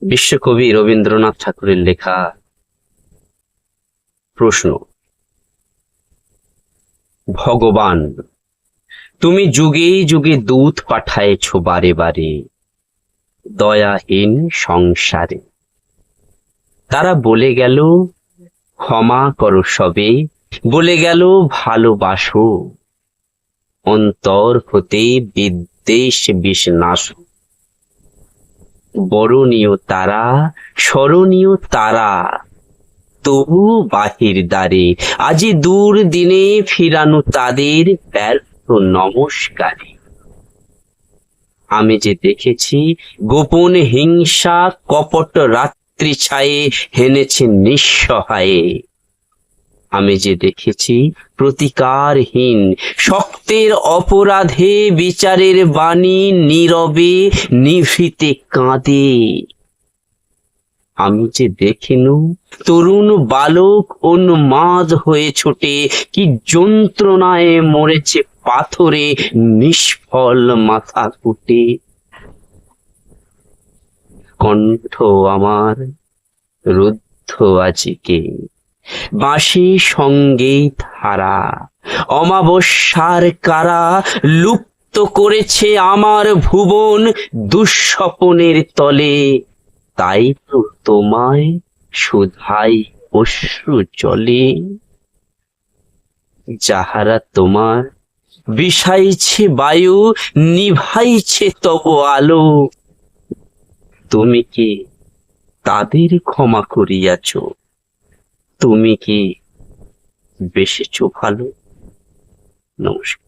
বিশ্বকবি রবীন্দ্রনাথ ঠাকুরের লেখা প্রশ্ন। ভগবান, তুমি যুগে যুগে দূত পাঠায়েছ বারে বারে দয়াহীন সংসারে। তারা বলে গেল ক্ষমা করো সবে, বলে গেল ভালোবাসো, অন্তর হতে বিদ্বেষ বিষ বরণীয় তারা, স্মরণীয় তারা, তবু বাহির দ্বারে আজি দূর দিনে ফিরানো তাদের ব্যর্থ নমস্কারে। আমি যে দেখেছি গোপন হিংসা কপট রাত্রি ছায়ে হেনেছে নিঃসহায়ে। আমি যে দেখেছি প্রতিকারহীন শক্তের অপরাধে বিচারের বাণী নীরবে নিভৃতে কাঁদে। আমি যে দেখিনু তরুণ বালক উন্মাদ হয়ে ছোটে, কি যন্ত্রণায় মরেছে পাথরে নিষ্ফল মাথা কুটে। কণ্ঠ আমার রুদ্ধ আজকে, বাঁশি সঙ্গে ধারা, অমাবস্যার কারা লুপ্ত করেছে আমার ভুবন দুঃস্বপনের তলে। তাই তো তোমায় শুধাই অশ্রু জলে। যাহারা তোমার বিষাইছে বায়ু, নিভাইছে তব আলো, তুমি কি তাদের ক্ষমা করিয়াছ? তুমি কি বেসেছ ভালো? নমস্কার।